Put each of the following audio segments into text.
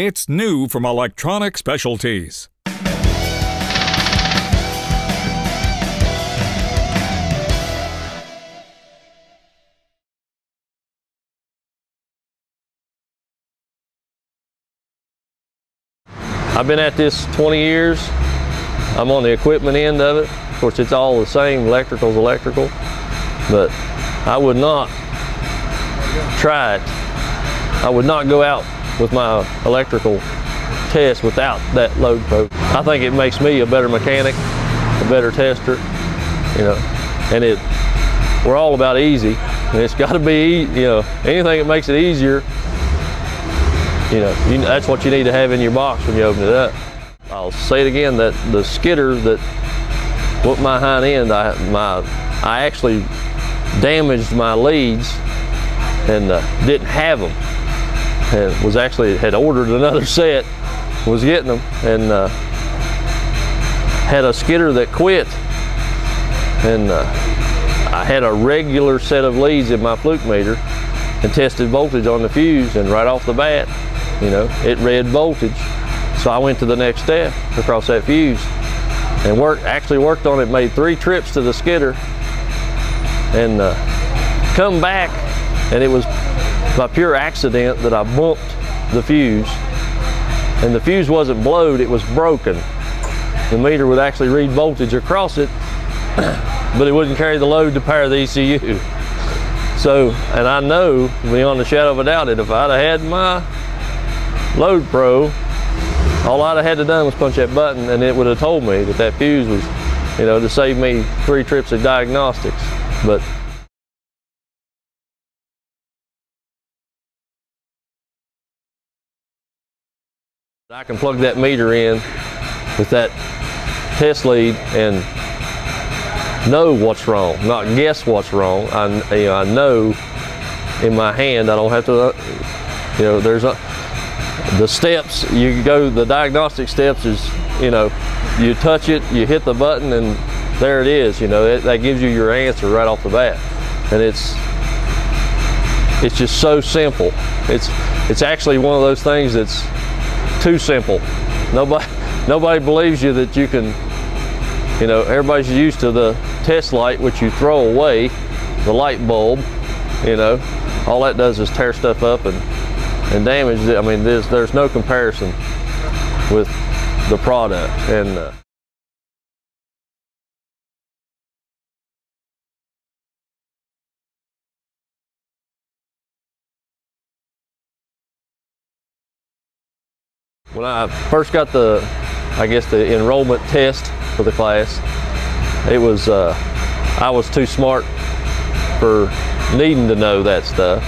It's new from Electronic Specialties. I've been at this 20 years. I'm on the equipment end of it. Of course, it's all the same. Electrical's electrical, but I would not try it. I would not go out with my electrical test without that LOADpro. I think it makes me a better mechanic, a better tester, you know, and we're all about easy, and it's got to be, you know, anything that makes it easier, you know, that's what you need to have in your box when you open it up. I'll say it again, that the skidder that whooped my hind end, I actually damaged my leads and didn't have them, and had ordered another set, was getting them, and had a skidder that quit, and I had a regular set of leads in my fluke meter and tested voltage on the fuse, and right off the bat, you know, it read voltage. So I went to the next step across that fuse and actually worked on it, made 3 trips to the skidder, and come back, and it was by pure accident that I bumped the fuse, and the fuse wasn't blowed, it was broken. The meter would actually read voltage across it, but it wouldn't carry the load to power the ECU. So, and I know beyond a shadow of a doubt that if I'd have had my LOADpro, all I'd have had to done was punch that button, and it would have told me that that fuse was, you know, to save me 3 trips of diagnostics. But I can plug that meter in with that test lead and know what's wrong, not guess what's wrong. I know in my hand. I don't have to, you know, the steps, you go, the diagnostic steps is, you know, you touch it, you hit the button, and there it is, you know, that gives you your answer right off the bat. And it's just so simple. It's actually one of those things that's too simple. Nobody believes you that you can, you know, everybody's used to the test light, which you throw away, the light bulb, you know, all that does is tear stuff up and damage it. I mean, there's no comparison with the product. And when I first got the enrollment test for the class, it was, I was too smart for needing to know that stuff.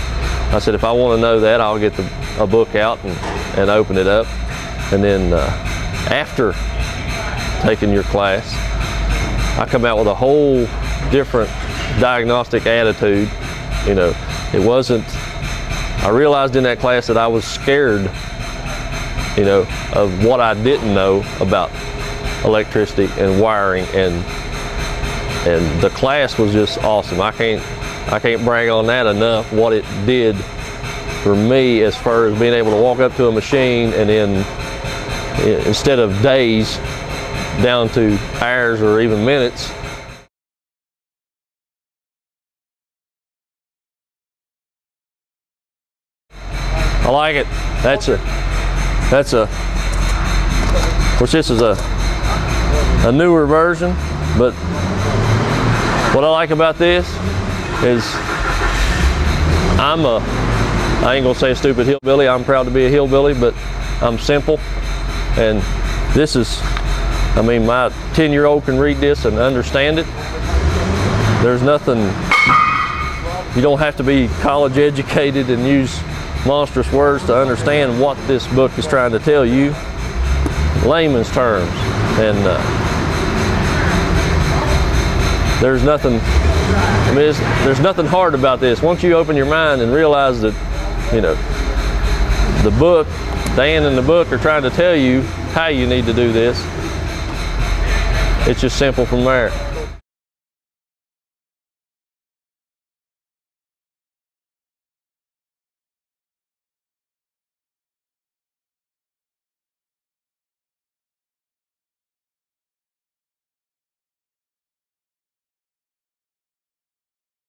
I said, if I want to know that, I'll get a book out and open it up. And then after taking your class, I come out with a whole different diagnostic attitude. You know, it wasn't, I realized in that class that I was scared, you know, of what I didn't know about electricity and wiring, and the class was just awesome. I can't brag on that enough, what it did for me as far as being able to walk up to a machine and then, instead of days, down to hours or even minutes. I like it. Of course, this is a newer version, but what I like about this is I ain't gonna say a stupid hillbilly. I'm proud to be a hillbilly, but I'm simple. And this is, I mean, my 10-year-old can read this and understand it. There's nothing, you don't have to be college educated and use monstrous words to understand what this book is trying to tell you. Layman's terms. And there's nothing, I mean, there's nothing hard about this. Once you open your mind and realize that, you know, the book, Dan and the book are trying to tell you how you need to do this, it's just simple from there.